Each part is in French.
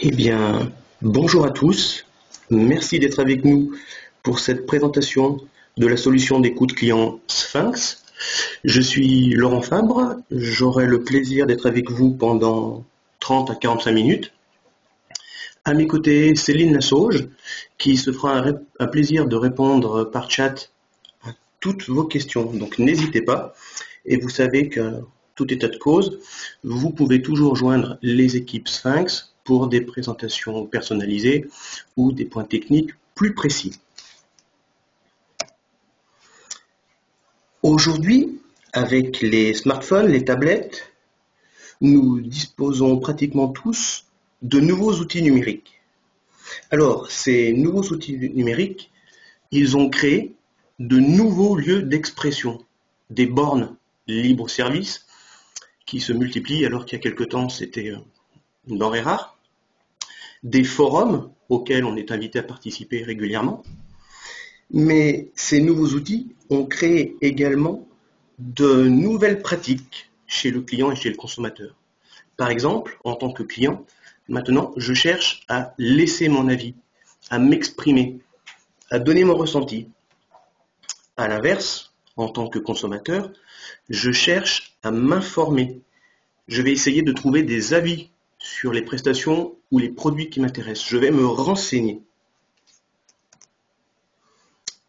Eh bien, bonjour à tous. Merci d'être avec nous pour cette présentation de la solution d'écoute client Sphinx. Je suis Laurent Fabre. J'aurai le plaisir d'être avec vous pendant 30 à 45 minutes. À mes côtés, Céline Lassauge, qui se fera un plaisir de répondre par chat à toutes vos questions. Donc n'hésitez pas. Et vous savez que tout état de cause, vous pouvez toujours joindre les équipes Sphinx pour des présentations personnalisées ou des points techniques plus précis. Aujourd'hui, avec les smartphones, les tablettes, nous disposons pratiquement tous de nouveaux outils numériques. Alors, ces nouveaux outils numériques, ils ont créé de nouveaux lieux d'expression, des bornes libre-service qui se multiplient alors qu'il y a quelque temps c'était une denrée rare, des forums auxquels on est invité à participer régulièrement. Mais ces nouveaux outils ont créé également de nouvelles pratiques chez le client et chez le consommateur. Par exemple, en tant que client, maintenant, je cherche à laisser mon avis, à m'exprimer, à donner mon ressenti. À l'inverse, en tant que consommateur, je cherche à m'informer. Je vais essayer de trouver des avis sur les prestations ou les produits qui m'intéressent. Je vais me renseigner.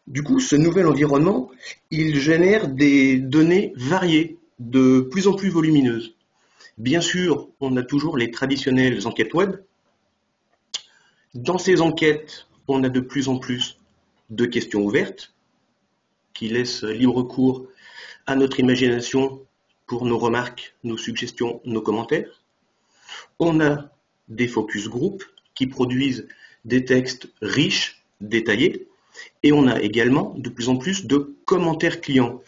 Du coup, ce nouvel environnement, il génère des données variées, de plus en plus volumineuses. Bien sûr, on a toujours les traditionnelles enquêtes web. Dans ces enquêtes, on a de plus en plus de questions ouvertes qui laissent libre cours à notre imagination pour nos remarques, nos suggestions, nos commentaires. On a des focus group qui produisent des textes riches, détaillés, et on a également de plus en plus de commentaires clients.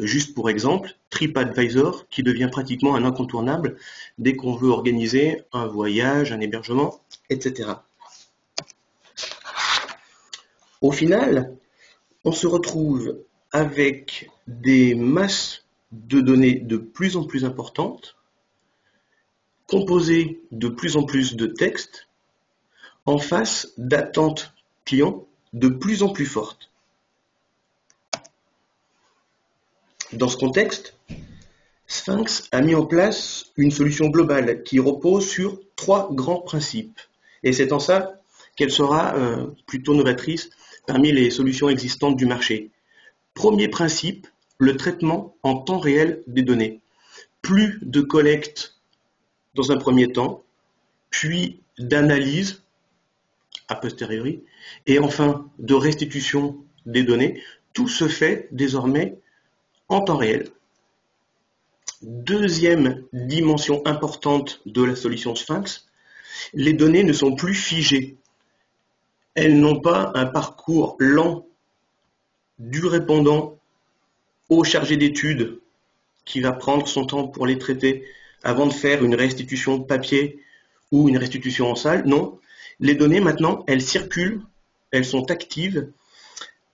Juste pour exemple, TripAdvisor qui devient pratiquement un incontournable dès qu'on veut organiser un voyage, un hébergement, etc. Au final, on se retrouve avec des masses de données de plus en plus importantes, composées de plus en plus de textes, en face d'attentes clients de plus en plus fortes. Dans ce contexte, Sphinx a mis en place une solution globale qui repose sur 3 grands principes. Et c'est en ça qu'elle sera plutôt novatrice parmi les solutions existantes du marché. Premier principe, le traitement en temps réel des données. Plus de collecte dans un premier temps, puis d'analyse a posteriori, et enfin de restitution des données. Tout se fait désormais en temps réel. Deuxième dimension importante de la solution Sphinx, les données ne sont plus figées. Elles n'ont pas un parcours lent du répondant au chargé d'études qui va prendre son temps pour les traiter avant de faire une restitution papier ou une restitution en salle. Non, les données maintenant, elles circulent, elles sont actives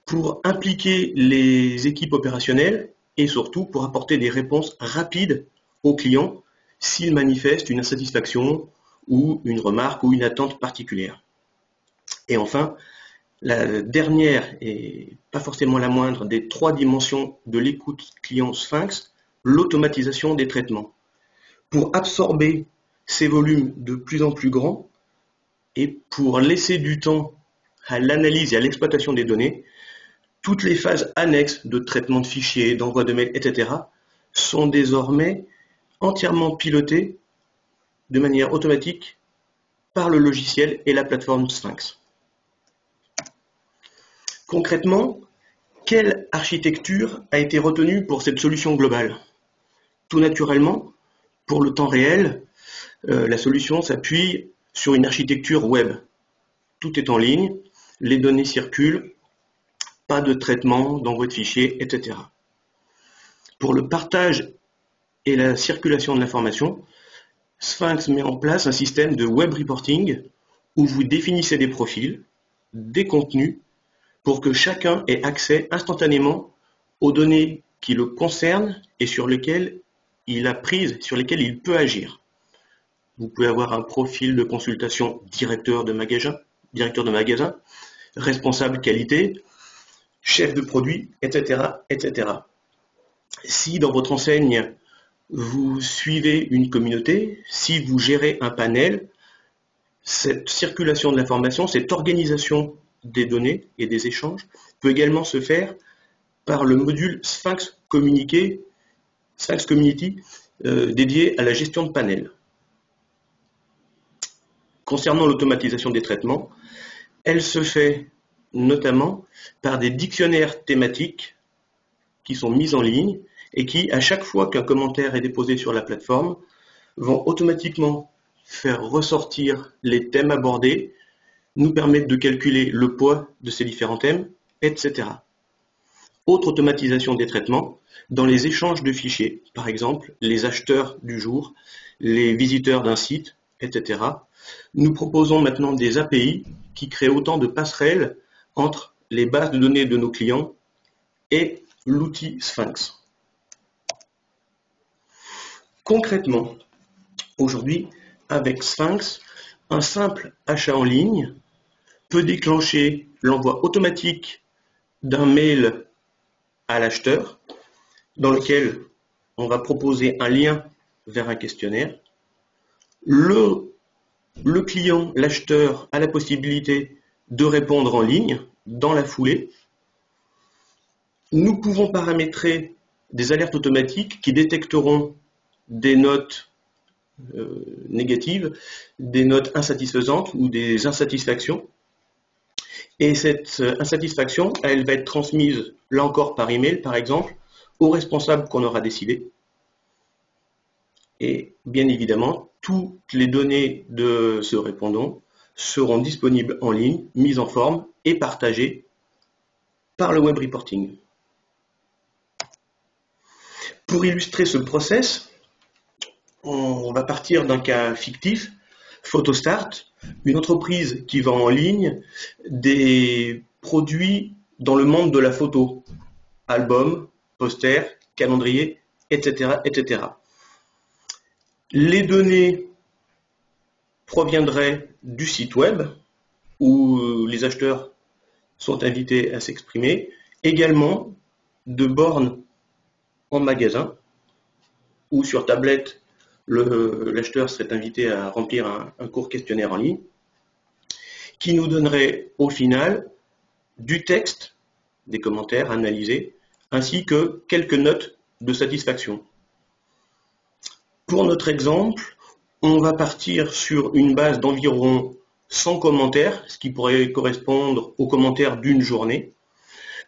pour impliquer les équipes opérationnelles et surtout pour apporter des réponses rapides aux clients s'ils manifestent une insatisfaction ou une remarque ou une attente particulière. Et enfin, la dernière et pas forcément la moindre des 3 dimensions de l'écoute client Sphinx, l'automatisation des traitements. Pour absorber ces volumes de plus en plus grands et pour laisser du temps à l'analyse et à l'exploitation des données, toutes les phases annexes de traitement de fichiers, d'envoi de mails, etc. sont désormais entièrement pilotées de manière automatique par le logiciel et la plateforme Sphinx. Concrètement, quelle architecture a été retenue pour cette solution globale? Tout naturellement, pour le temps réel, la solution s'appuie sur une architecture web. Tout est en ligne, les données circulent, pas de traitement, d'envoi de fichiers, etc. Pour le partage et la circulation de l'information, Sphinx met en place un système de web reporting où vous définissez des profils, des contenus, pour que chacun ait accès instantanément aux données qui le concernent et sur lesquelles il a prise, sur lesquelles il peut agir. Vous pouvez avoir un profil de consultation directeur de magasin, responsable qualité, chef de produit, etc., etc. Si dans votre enseigne, vous suivez une communauté, si vous gérez un panel, cette circulation de l'information, cette organisation des données et des échanges peut également se faire par le module Sphinx Community dédié à la gestion de panels. Concernant l'automatisation des traitements, elle se fait notamment par des dictionnaires thématiques qui sont mis en ligne et qui, à chaque fois qu'un commentaire est déposé sur la plateforme, vont automatiquement faire ressortir les thèmes abordés, nous permettre de calculer le poids de ces différents thèmes, etc. Autre automatisation des traitements, dans les échanges de fichiers, par exemple les acheteurs du jour, les visiteurs d'un site, etc. Nous proposons maintenant des API qui créent autant de passerelles entre les bases de données de nos clients et l'outil Sphinx. Concrètement, aujourd'hui, avec Sphinx, un simple achat en ligne peut déclencher l'envoi automatique d'un mail à l'acheteur dans lequel on va proposer un lien vers un questionnaire. Le client, l'acheteur, a la possibilité de répondre en ligne dans la foulée. Nous pouvons paramétrer des alertes automatiques qui détecteront des notes négatives, des notes insatisfaisantes ou des insatisfactions. Et cette insatisfaction, elle va être transmise, là encore par email par exemple, au responsable qu'on aura décidé. Et bien évidemment, toutes les données de ce répondant seront disponibles en ligne, mises en forme et partagées par le web reporting. Pour illustrer ce process, on va partir d'un cas fictif, Photostart, une entreprise qui vend en ligne des produits dans le monde de la photo, albums, posters, calendriers, etc., etc. Les données proviendraient du site web où les acheteurs sont invités à s'exprimer, également de bornes en magasin ou sur tablette, l'acheteur serait invité à remplir un court questionnaire en ligne qui nous donnerait au final du texte, des commentaires analysés, ainsi que quelques notes de satisfaction. Pour notre exemple, on va partir sur une base d'environ 100 commentaires, ce qui pourrait correspondre aux commentaires d'une journée,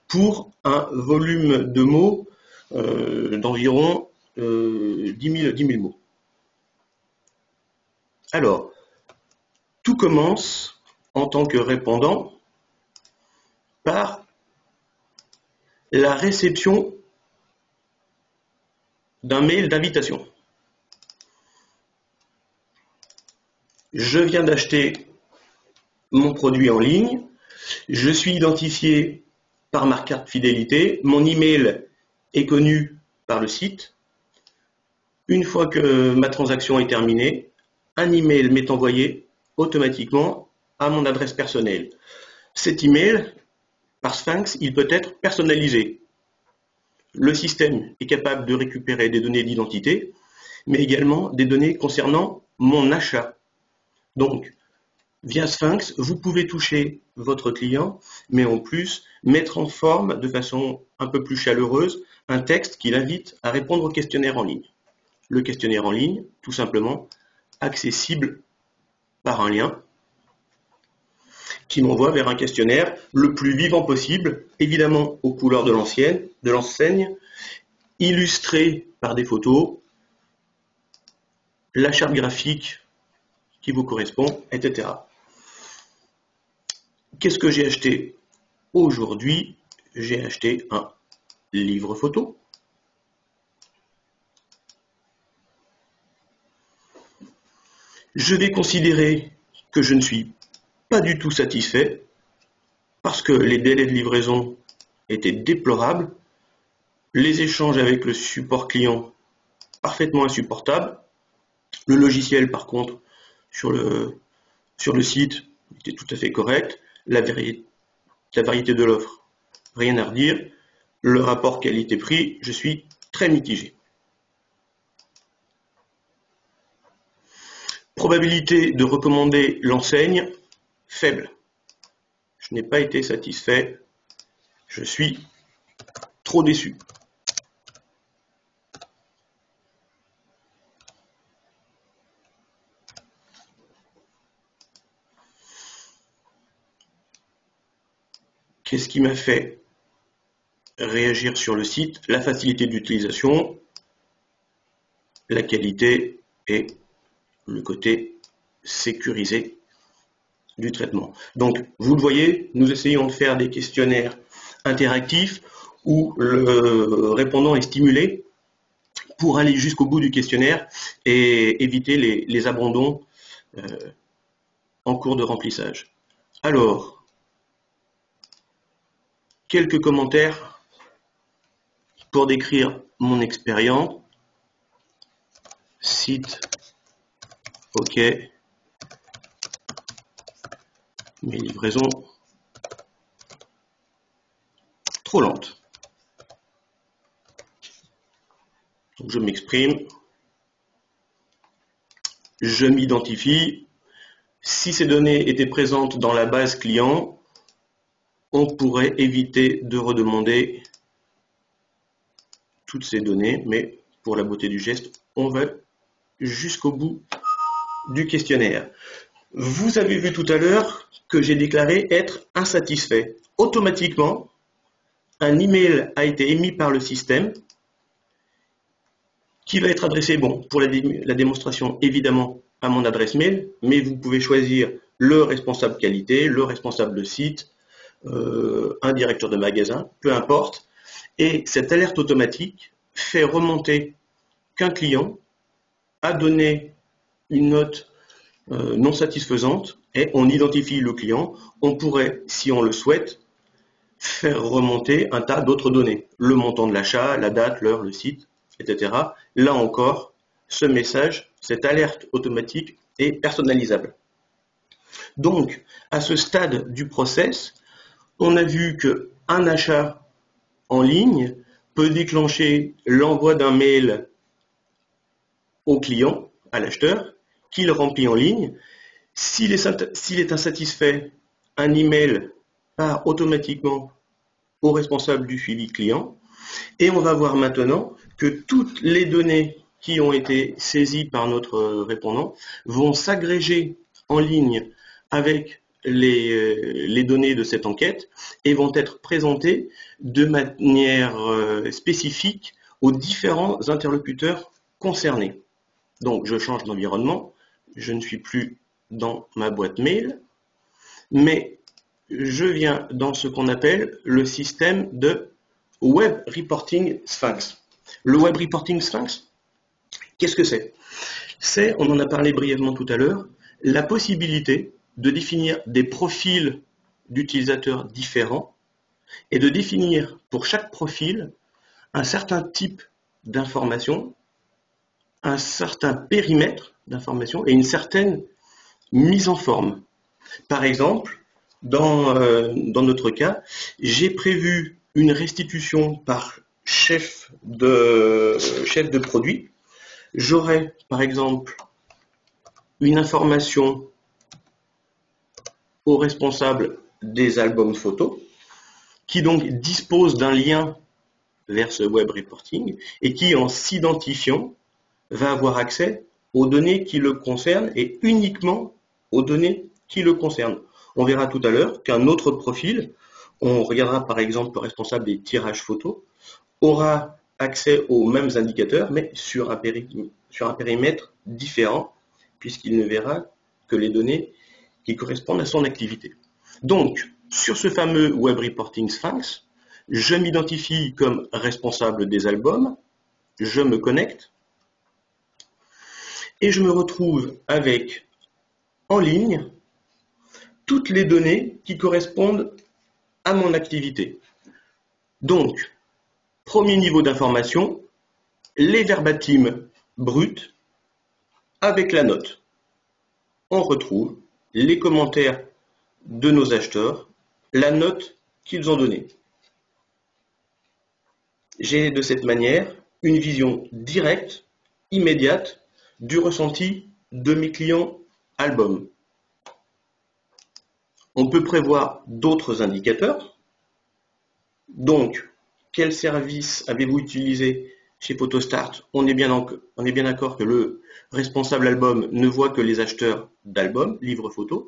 pour un volume de mots d'environ 10 000 mots. Alors, tout commence en tant que répondant par la réception d'un mail d'invitation. Je viens d'acheter mon produit en ligne, je suis identifié par ma carte fidélité, mon email est connu par le site. Une fois que ma transaction est terminée, un email m'est envoyé automatiquement à mon adresse personnelle. Cet email, par Sphinx, il peut être personnalisé. Le système est capable de récupérer des données d'identité, mais également des données concernant mon achat. Donc, via Sphinx, vous pouvez toucher votre client, mais en plus, mettre en forme, de façon un peu plus chaleureuse, un texte qui l'invite à répondre au questionnaire en ligne. Le questionnaire en ligne, tout simplement, accessible par un lien qui m'envoie vers un questionnaire le plus vivant possible, évidemment aux couleurs de l'enseigne, illustré par des photos, la charte graphique qui vous correspond, etc. Qu'est-ce que j'ai acheté aujourd'hui? J'ai acheté un livre photo. Je vais considérer que je ne suis pas du tout satisfait parce que les délais de livraison étaient déplorables, les échanges avec le support client parfaitement insupportables, Le logiciel, par contre, sur le site, était tout à fait correct. La variété de l'offre, rien à redire. Le rapport qualité-prix, je suis très mitigé. Probabilité de recommander l'enseigne, faible. Je n'ai pas été satisfait. Je suis trop déçu. Qu'est-ce qui m'a fait réagir sur le site? La facilité d'utilisation, la qualité et le côté sécurisé du traitement. Donc, vous le voyez, nous essayons de faire des questionnaires interactifs où le répondant est stimulé pour aller jusqu'au bout du questionnaire et éviter les abandons en cours de remplissage. Alors, quelques commentaires pour décrire mon expérience. Site, ok, mes livraisons trop lentes. Donc je m'exprime, je m'identifie. Si ces données étaient présentes dans la base client, on pourrait éviter de redemander toutes ces données, mais pour la beauté du geste, on va jusqu'au bout du questionnaire. Vous avez vu tout à l'heure que j'ai déclaré être insatisfait. Automatiquement, un email a été émis par le système qui va être adressé, bon, pour la démonstration, évidemment, à mon adresse mail, mais vous pouvez choisir le responsable qualité, le responsable de site, un directeur de magasin, peu importe. Et cette alerte automatique fait remonter qu'un client a donné une note non satisfaisante et on identifie le client. On pourrait, si on le souhaite, faire remonter un tas d'autres données. Le montant de l'achat, la date, l'heure, le site, etc. Là encore, ce message, cette alerte automatique est personnalisable. Donc, à ce stade du process, on a vu qu'un achat en ligne peut déclencher l'envoi d'un mail au client, à l'acheteur, qui le remplit en ligne. S'il est insatisfait, un email part automatiquement au responsable du suivi client. Et on va voir maintenant que toutes les données qui ont été saisies par notre répondant vont s'agréger en ligne avec les données de cette enquête et vont être présentées de manière spécifique aux différents interlocuteurs concernés. Donc je change d'environnement, je ne suis plus dans ma boîte mail, mais je viens dans ce qu'on appelle le système de Web Reporting Sphinx. Le Web Reporting Sphinx, qu'est-ce que c'est? C'est, on en a parlé brièvement tout à l'heure, la possibilité de définir des profils d'utilisateurs différents et de définir pour chaque profil un certain type d'information, un certain périmètre d'information et une certaine mise en forme. Par exemple, dans notre cas, j'ai prévu une restitution par chef de produit. J'aurai, par exemple, une information au responsable des albums photos, qui donc dispose d'un lien vers ce web reporting et qui, en s'identifiant, va avoir accès aux données qui le concernent et uniquement aux données qui le concernent. On verra tout à l'heure qu'un autre profil, on regardera par exemple le responsable des tirages photos, aura accès aux mêmes indicateurs, mais sur un périmètre différent, puisqu'il ne verra que les données qui correspondent à son activité. Donc, sur ce fameux Web Reporting Sphinx, je m'identifie comme responsable des albums, je me connecte, et je me retrouve avec, en ligne, toutes les données qui correspondent à mon activité. Donc, premier niveau d'information, les verbatims bruts avec la note, on retrouve les commentaires de nos acheteurs, la note qu'ils ont donnée. J'ai de cette manière une vision directe, immédiate, du ressenti de mes clients albums. On peut prévoir d'autres indicateurs. Donc, quel service avez-vous utilisé chez Photostart? On est bien d'accord que le responsable album ne voit que les acheteurs d'albums, livres photos,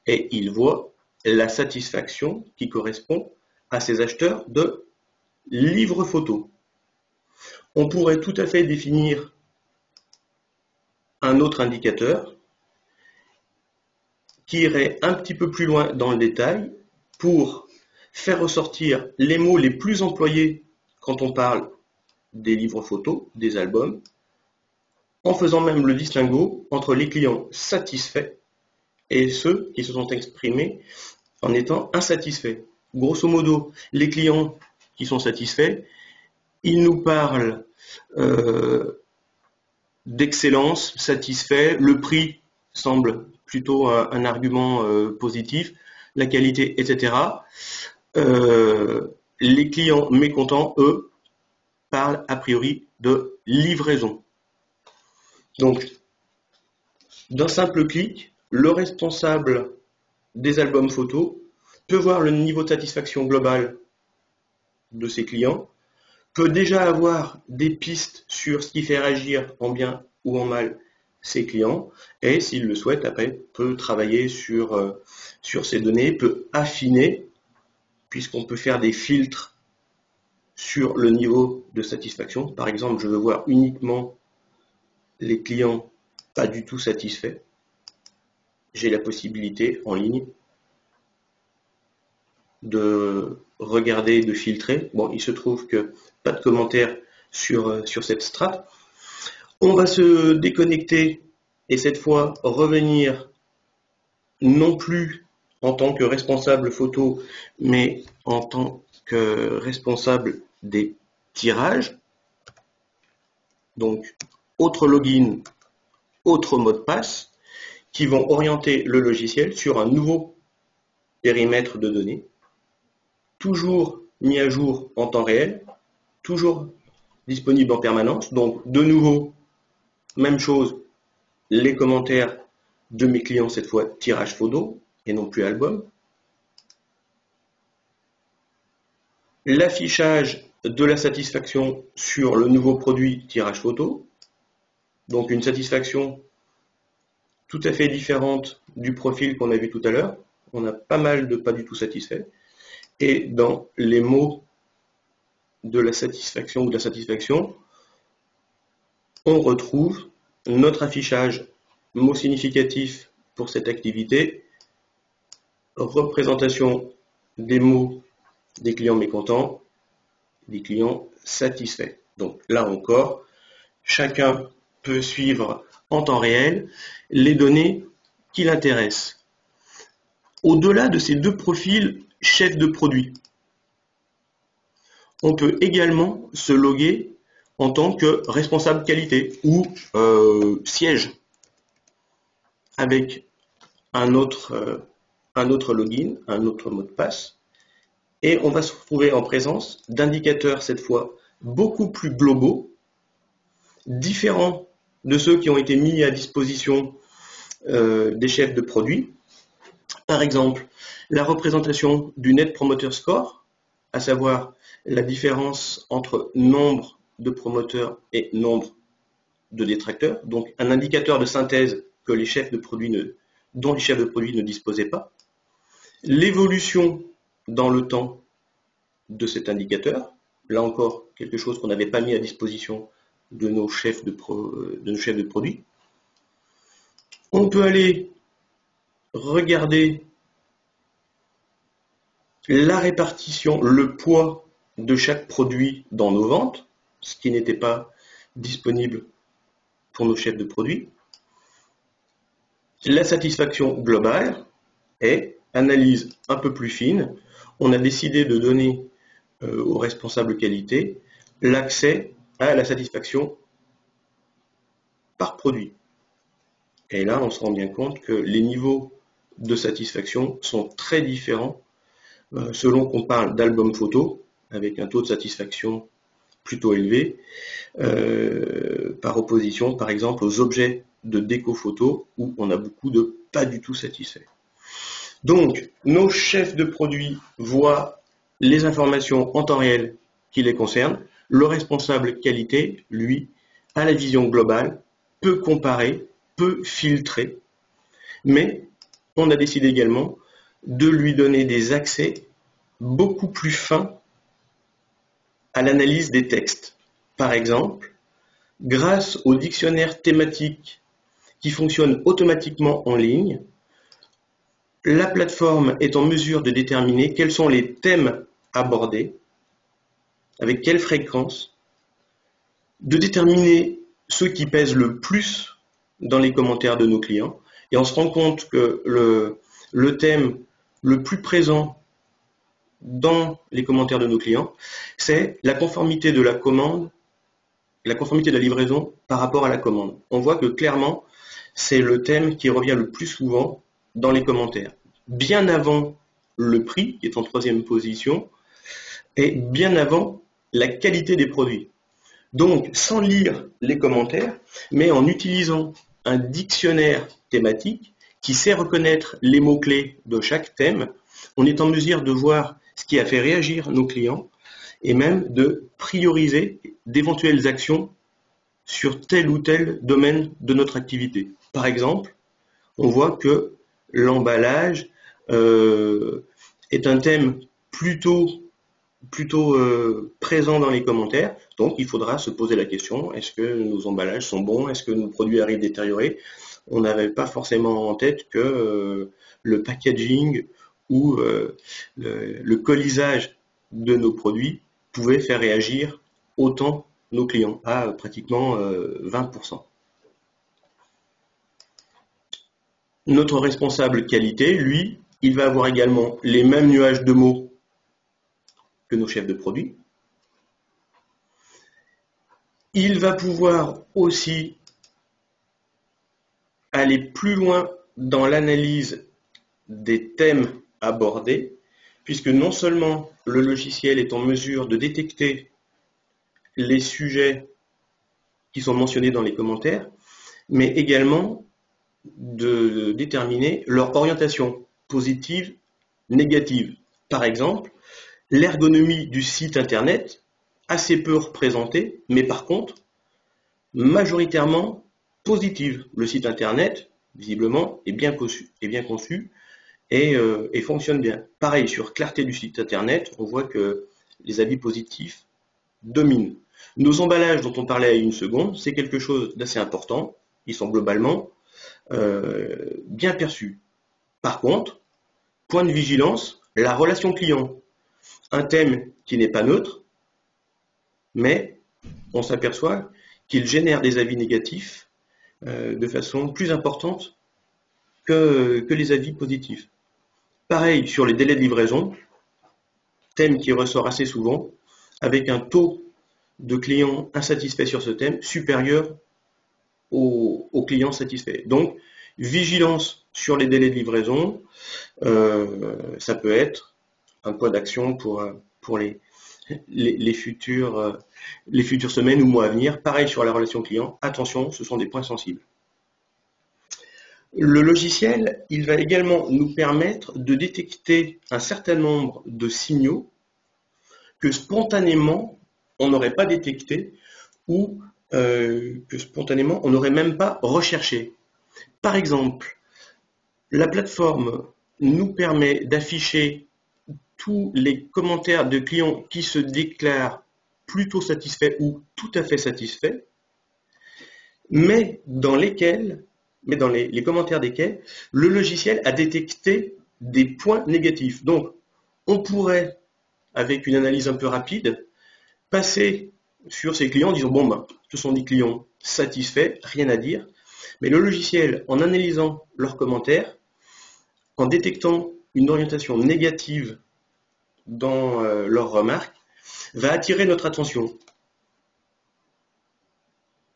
et il voit la satisfaction qui correspond à ces acheteurs de livres photos. On pourrait tout à fait définir un autre indicateur qui irait un petit peu plus loin dans le détail pour faire ressortir les mots les plus employés quand on parle des livres photos, des albums, en faisant même le distinguo entre les clients satisfaits et ceux qui se sont exprimés en étant insatisfaits. Grosso modo, les clients qui sont satisfaits, ils nous parlent d'excellence, satisfait, le prix semble plutôt un argument positif, la qualité, etc. Les clients mécontents, eux, parlent a priori de livraison. Donc, d'un simple clic, le responsable des albums photos peut voir le niveau de satisfaction global de ses clients, peut déjà avoir des pistes sur ce qui fait réagir en bien ou en mal ses clients, et s'il le souhaite, après, peut travailler sur ces données, peut affiner, puisqu'on peut faire des filtres sur le niveau de satisfaction. Par exemple, je veux voir uniquement les clients pas du tout satisfaits. J'ai la possibilité en ligne de regarder, de filtrer. Bon, il se trouve que pas de commentaires sur cette strate. On va se déconnecter et cette fois revenir non plus en tant que responsable photo, mais en tant que responsable des tirages. Donc, autre login, autre mot de passe, qui vont orienter le logiciel sur un nouveau périmètre de données, toujours mis à jour en temps réel, toujours disponible en permanence. Donc, de nouveau, même chose, les commentaires de mes clients, cette fois tirage photo et non plus album. L'affichage de la satisfaction sur le nouveau produit tirage photo. Donc, une satisfaction tout à fait différente du profil qu'on a vu tout à l'heure. On a pas mal de pas du tout satisfaits. Et dans les mots de la satisfaction ou de la satisfaction, on retrouve notre affichage mot significatif pour cette activité, représentation des mots des clients mécontents, des clients satisfaits. Donc là encore, chacun peut suivre en temps réel les données qui l'intéressent. Au-delà de ces deux profils chef de produit, on peut également se loguer en tant que responsable qualité ou siège avec un autre login, un autre mot de passe, et on va se retrouver en présence d'indicateurs cette fois beaucoup plus globaux, différents de ceux qui ont été mis à disposition des chefs de produit. Par exemple, la représentation du Net Promoter Score, à savoir la différence entre nombre de promoteurs et nombre de détracteurs, donc un indicateur de synthèse que les chefs de produit dont les chefs de produit ne disposaient pas. L'évolution dans le temps de cet indicateur, là encore quelque chose qu'on n'avait pas mis à disposition de nos chefs de produit. On peut aller regarder la répartition, le poids de chaque produit dans nos ventes, ce qui n'était pas disponible pour nos chefs de produit. La satisfaction globale et analyse un peu plus fine. On a décidé de donner aux responsables qualité l'accès à la satisfaction par produit. Et là, on se rend bien compte que les niveaux de satisfaction sont très différents selon qu'on parle d'album photo, avec un taux de satisfaction plutôt élevé, par opposition, par exemple, aux objets de déco photo, où on a beaucoup de pas du tout satisfaits. Donc, nos chefs de produits voient les informations en temps réel qui les concernent. Le responsable qualité, lui, a la vision globale, peut comparer, peut filtrer, mais on a décidé également de lui donner des accès beaucoup plus fins à l'analyse des textes. Par exemple, grâce au dictionnaire thématique qui fonctionne automatiquement en ligne, la plateforme est en mesure de déterminer quels sont les thèmes abordés, avec quelle fréquence, de déterminer ceux qui pèsent le plus dans les commentaires de nos clients. Et on se rend compte que le thème le plus présent dans les commentaires de nos clients, c'est la conformité de la commande, la conformité de la livraison par rapport à la commande. On voit que clairement, c'est le thème qui revient le plus souvent dans les commentaires. Bien avant le prix, qui est en troisième position, et bien avant la qualité des produits. Donc, sans lire les commentaires, mais en utilisant un dictionnaire thématique qui sait reconnaître les mots-clés de chaque thème, on est en mesure de voir ce qui a fait réagir nos clients et même de prioriser d'éventuelles actions sur tel ou tel domaine de notre activité. Par exemple, on voit que l'emballage est un thème plutôt présent dans les commentaires, donc il faudra se poser la question, est-ce que nos emballages sont bons, est-ce que nos produits arrivent détériorés? On n'avait pas forcément en tête que le packaging ou le colisage de nos produits pouvait faire réagir autant nos clients, à pratiquement 20%. Notre responsable qualité, lui, il va avoir également les mêmes nuages de mots que nos chefs de produits. Il va pouvoir aussi aller plus loin dans l'analyse des thèmes abordés, puisque non seulement le logiciel est en mesure de détecter les sujets qui sont mentionnés dans les commentaires, mais également de déterminer leur orientation positive, négative. Par exemple, l'ergonomie du site internet, assez peu représentée, mais par contre, majoritairement positive. Le site internet, visiblement, est bien conçu et fonctionne bien. Pareil, sur clarté du site internet, on voit que les avis positifs dominent. Nos emballages dont on parlait il y a une seconde, c'est quelque chose d'assez important. Ils sont globalement bien perçus. Par contre, point de vigilance, la relation client. Un thème qui n'est pas neutre, mais on s'aperçoit qu'il génère des avis négatifs de façon plus importante que les avis positifs. Pareil sur les délais de livraison, thème qui ressort assez souvent, avec un taux de clients insatisfaits sur ce thème supérieur aux clients satisfaits. Donc, vigilance sur les délais de livraison, ça peut être un point d'action pour les futures semaines ou mois à venir. Pareil sur la relation client, attention, ce sont des points sensibles. Le logiciel, il va également nous permettre de détecter un certain nombre de signaux que spontanément on n'aurait pas détectés ou que spontanément on n'aurait même pas recherché. Par exemple, la plateforme nous permet d'afficher tous les commentaires de clients qui se déclarent plutôt satisfaits ou tout à fait satisfaits, mais dans les commentaires desquels le logiciel a détecté des points négatifs. Donc, on pourrait, avec une analyse un peu rapide, passer sur ces clients en disant bon ben, ce sont des clients satisfaits, rien à dire. Mais le logiciel, en analysant leurs commentaires, en détectant une orientation négative dans leurs remarques, va attirer notre attention.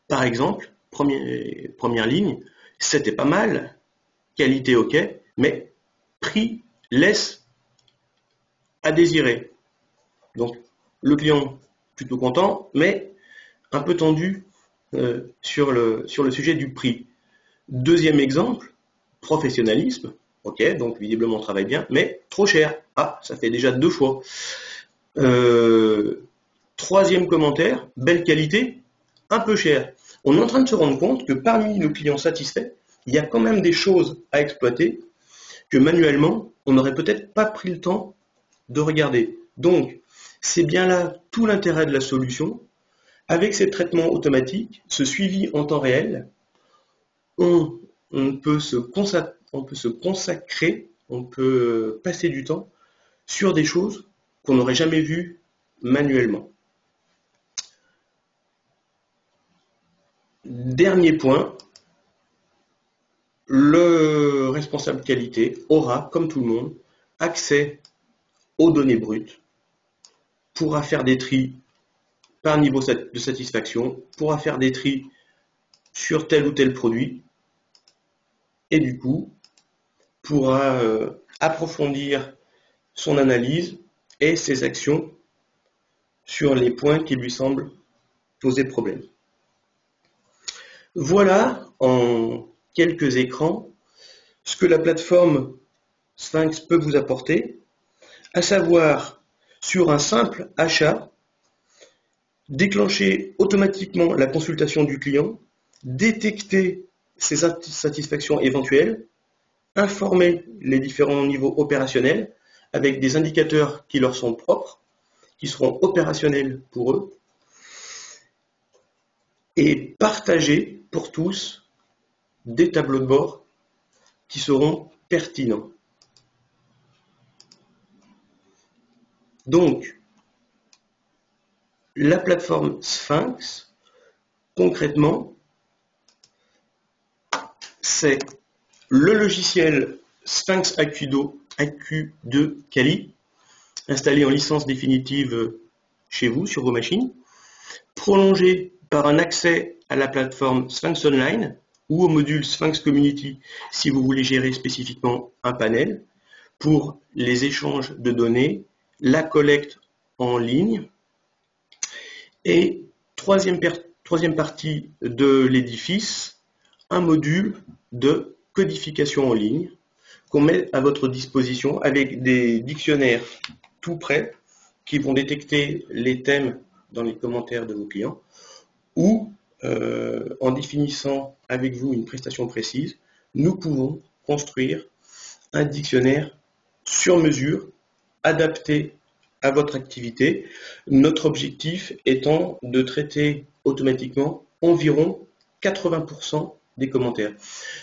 Par exemple, première ligne, c'était pas mal, qualité ok, mais prix laisse à désirer. Donc le client plutôt content, mais un peu tendu sur le sujet du prix. Deuxième exemple, professionnalisme. Ok, donc visiblement on travaille bien, mais trop cher. Ah, ça fait déjà 2 fois. Troisième commentaire, belle qualité, un peu cher. On est en train de se rendre compte que parmi nos clients satisfaits, il y a quand même des choses à exploiter que manuellement, on n'aurait peut-être pas pris le temps de regarder. Donc, c'est bien là tout l'intérêt de la solution. Avec ces traitements automatiques, ce suivi en temps réel, on peut se consacrer, on peut passer du temps sur des choses qu'on n'aurait jamais vues manuellement. Dernier point, le responsable qualité aura, comme tout le monde, accès aux données brutes, pourra faire des tris par niveau de satisfaction, pourra faire des tris sur tel ou tel produit, et du coup, pourra approfondir son analyse et ses actions sur les points qui lui semblent poser problème. Voilà en quelques écrans ce que la plateforme Sphinx peut vous apporter, à savoir sur un simple achat, déclencher automatiquement la consultation du client, détecter ses insatisfactions éventuelles, informer les différents niveaux opérationnels avec des indicateurs qui leur sont propres, qui seront opérationnels pour eux, et partager pour tous des tableaux de bord qui seront pertinents. Donc, la plateforme Sphinx, concrètement, c'est le logiciel Sphinx AQ2 Kali, installé en licence définitive chez vous, sur vos machines, prolongé par un accès à la plateforme Sphinx Online ou au module Sphinx Community si vous voulez gérer spécifiquement un panel pour les échanges de données, la collecte en ligne. Et troisième partie de l'édifice, un module de codification en ligne qu'on met à votre disposition avec des dictionnaires tout prêts qui vont détecter les thèmes dans les commentaires de vos clients ou en définissant avec vous une prestation précise, nous pouvons construire un dictionnaire sur mesure, adapté à votre activité. Notre objectif étant de traiter automatiquement environ 80% des commentaires.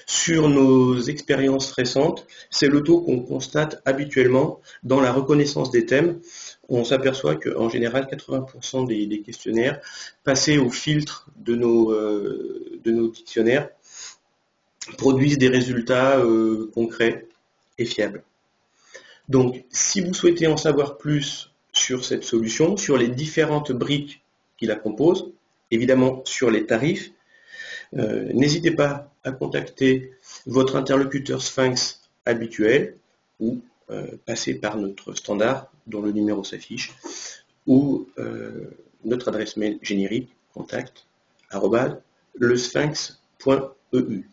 Sur nos expériences récentes, c'est le taux qu'on constate habituellement dans la reconnaissance des thèmes. On s'aperçoit qu'en général, 80% des questionnaires passés au filtre de nos dictionnaires produisent des résultats concrets et fiables. Donc, si vous souhaitez en savoir plus sur cette solution, sur les différentes briques qui la composent, évidemment sur les tarifs, n'hésitez pas à contacter votre interlocuteur Sphinx habituel ou passer par notre standard dont le numéro s'affiche ou notre adresse mail générique contact@lesphinx.eu.